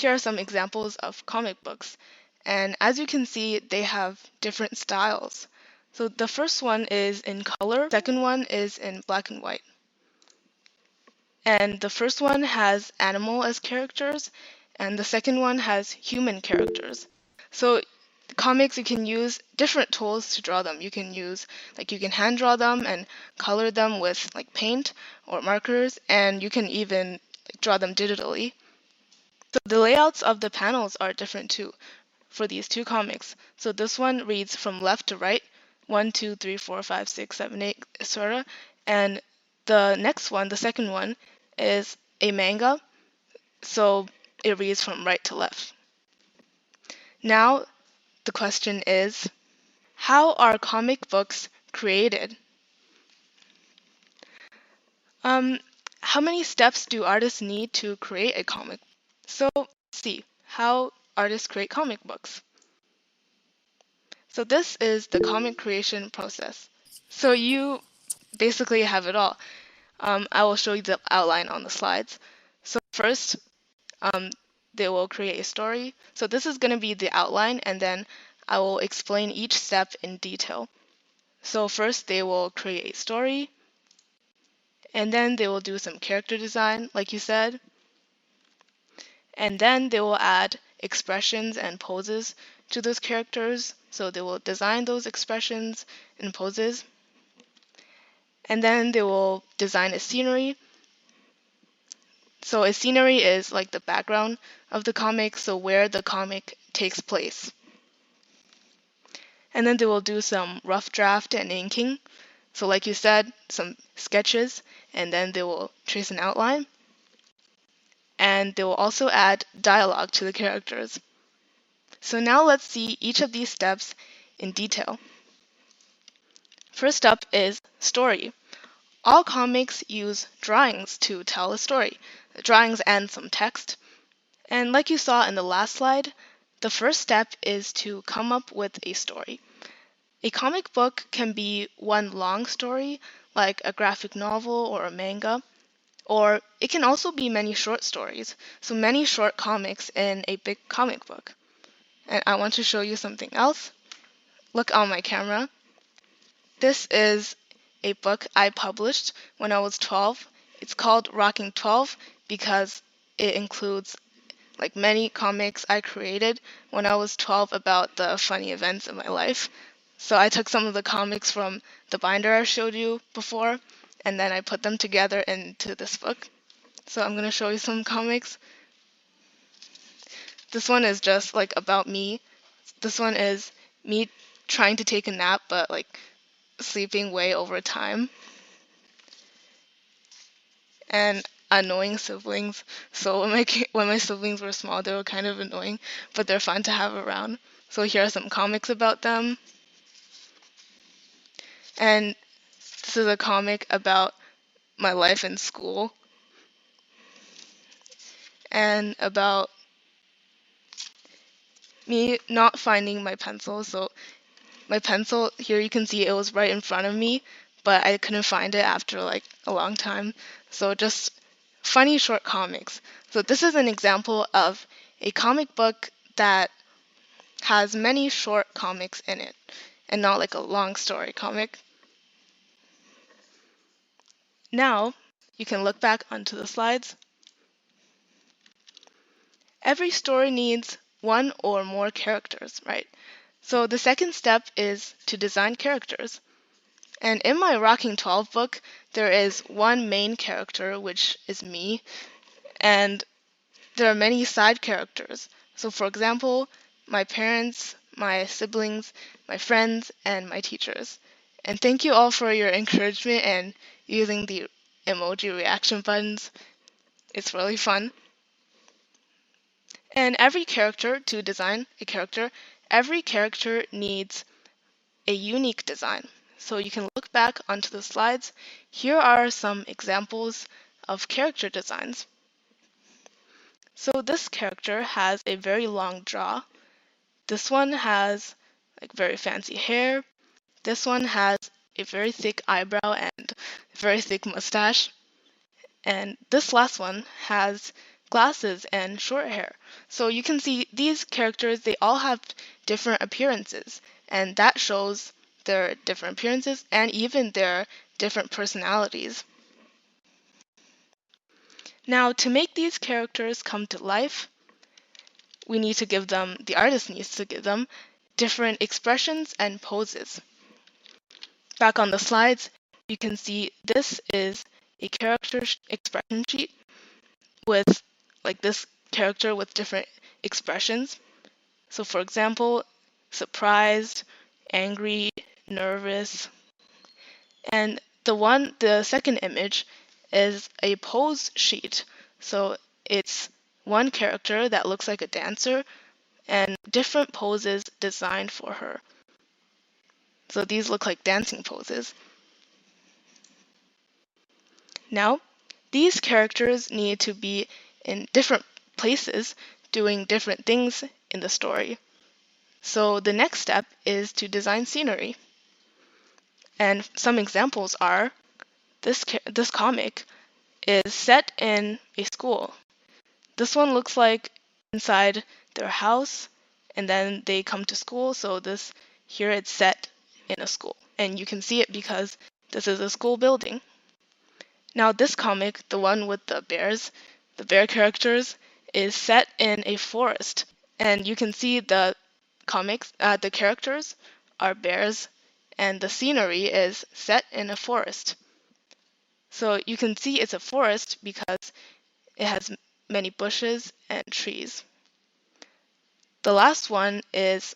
here are some examples of comic books. And as you can see, they have different styles. So the first one is in color, the second one is in black and white. And the first one has animal as characters, and the second one has human characters. So comics, you can use different tools to draw them. You can hand draw them and color them with like paint or markers, and you can even draw them digitally. So the layouts of the panels are different too for these two comics. So this one reads from left to right, 1, 2, 3, 4, 5, 6, 7, 8, etc. And the next one, the second one, is a manga, so it reads from right to left. Now the question is, how are comic books created? How many steps do artists need to create a comic? So let's see how artists create comic books. So this is the comic creation process. So you basically have it all. I will show you the outline on the slides. So first, they will create a story. So this is going to be the outline, and then I will explain each step in detail. So first, they will create a story, and then they will do some character design, like you said. And then they will add expressions and poses to those characters. So they will design those expressions and poses. And then they will design a scenery. So a scenery is like the background of the comic, so where the comic takes place. And then they will do some rough draft and inking. So like you said, some sketches, and then they will trace an outline. And they will also add dialogue to the characters. So now let's see each of these steps in detail. First up is story. All comics use drawings to tell a story, drawings and some text. And like you saw in the last slide, the first step is to come up with a story. A comic book can be one long story, like a graphic novel or a manga, or it can also be many short stories, so many short comics in a big comic book. And I want to show you something else. Look on my camera. This is a book I published when I was 12. It's called Rocking 12 because it includes like many comics I created when I was 12 about the funny events of my life. So I took some of the comics from the binder I showed you before, and then I put them together into this book. So I'm going to show you some comics. This one is just like about me. This one is me trying to take a nap, but like sleeping way over time. And annoying siblings. So when my siblings were small, they were kind of annoying, but they're fun to have around. So here are some comics about them. And this is a comic about my life in school and about me not finding my pencil. So my pencil, here you can see it was right in front of me, but I couldn't find it after like a long time. So just funny short comics. So this is an example of a comic book that has many short comics in it and not like a long story comic. Now you can look back onto the slides. Every story needs one or more characters, right? So the second step is to design characters. And in my Rocking 12 book, there is one main character, which is me, and there are many side characters. So for example, my parents, my siblings, my friends, and my teachers. And thank you all for your encouragement and using the emoji reaction buttons. It's really fun. And to design a character, every character needs a unique design. So you can look back onto the slides. Here are some examples of character designs. So this character has a very long jaw. This one has like very fancy hair. This one has a very thick eyebrow and a very thick mustache. And this last one has glasses and short hair. So you can see these characters, they all have different appearances, and that shows their different appearances and even their different personalities. Now, to make these characters come to life, the artist needs to give them different expressions and poses. Back on the slides, you can see this is a character expression sheet with this character with different expressions. So for example, surprised, angry, nervous. And the second image is a pose sheet. So it's one character that looks like a dancer and different poses designed for her. So these look like dancing poses. Now, these characters need to be in different places doing different things in the story. So the next step is to design scenery. And some examples are this comic is set in a school. This one looks like inside their house, and then they come to school. So here it's set in a school, and you can see it because this is a school building. Now this comic, the one with the bear characters, is set in a forest, and you can see the characters are bears, and the scenery is set in a forest. So you can see it's a forest because it has many bushes and trees. The last one is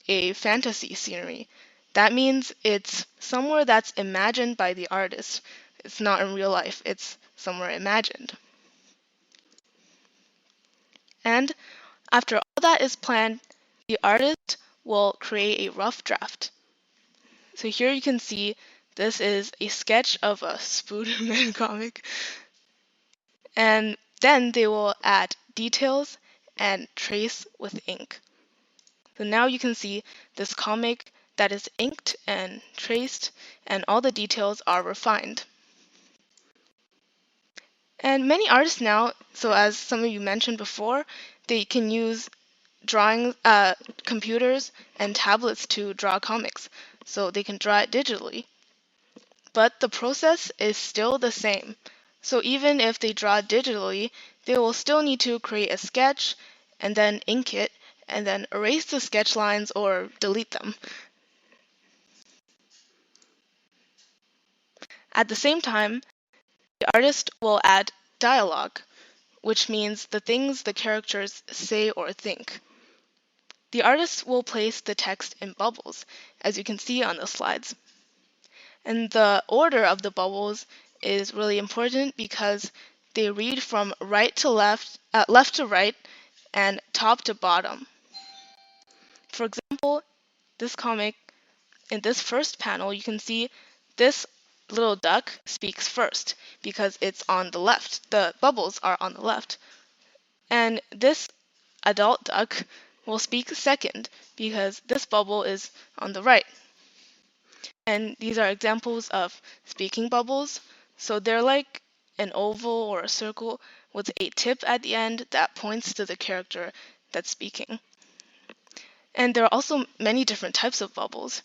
a fantasy scenery. That means it's somewhere that's imagined by the artist. It's not in real life, it's somewhere imagined. And after all that is planned, the artist will create a rough draft. So here you can see this is a sketch of a Spooderman comic. And then they will add details and trace with ink. So now you can see this comic that is inked and traced, and all the details are refined. And many artists now, so as some of you mentioned before, they can use computers and tablets to draw comics. So they can draw it digitally. But the process is still the same. So even if they draw digitally, they will still need to create a sketch and then ink it and then erase the sketch lines or delete them. At the same time, the artist will add dialogue, which means the things the characters say or think. The artist will place the text in bubbles, as you can see on the slides. And the order of the bubbles is really important because they read from right to left, left to right, and top to bottom. For example, this comic, in this first panel, you can see this little duck speaks first because it's on the left. The bubbles are on the left. And this adult duck will speak second because this bubble is on the right. And these are examples of speaking bubbles. So they're like an oval or a circle with a tip at the end that points to the character that's speaking. And there are also many different types of bubbles.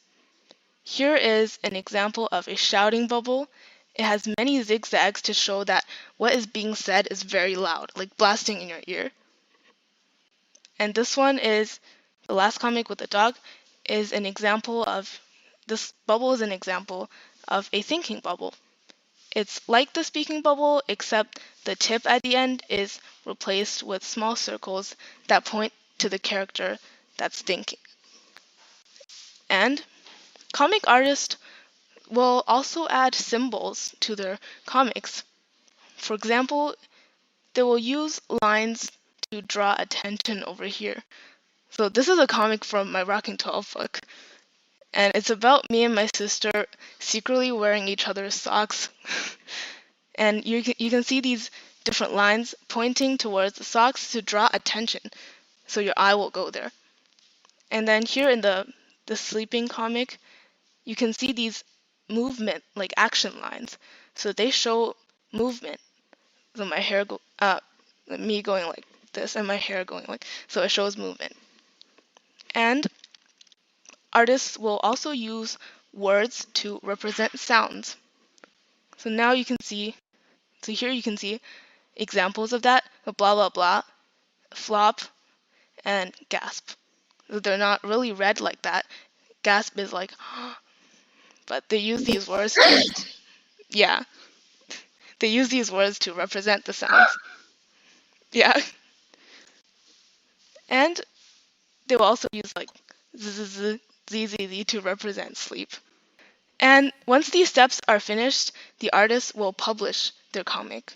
Here is an example of a shouting bubble. It has many zigzags to show that what is being said is very loud, like blasting in your ear. And this one is, the last comic with the dog, is an example of, this bubble is an example of a thinking bubble. It's like the speaking bubble, except the tip at the end is replaced with small circles that point to the character that's thinking. And comic artists will also add symbols to their comics. For example, they will use lines to draw attention over here. So this is a comic from my Rocking 12 book. And it's about me and my sister secretly wearing each other's socks. And you can see these different lines pointing towards the socks to draw attention. So your eye will go there. And then here in the sleeping comic, you can see these movement, like action lines. So they show movement. So my hair me going like this and my hair going like, so it shows movement. And artists will also use words to represent sounds. So now you can see, so here you can see examples of that, blah blah blah, flop, and gasp. They're not really read like that. Gasp is like, but they use these words to, yeah, they use these words to represent the sounds. Yeah. And they will also use like zzz, zzz to represent sleep. And once these steps are finished, the artist will publish their comic.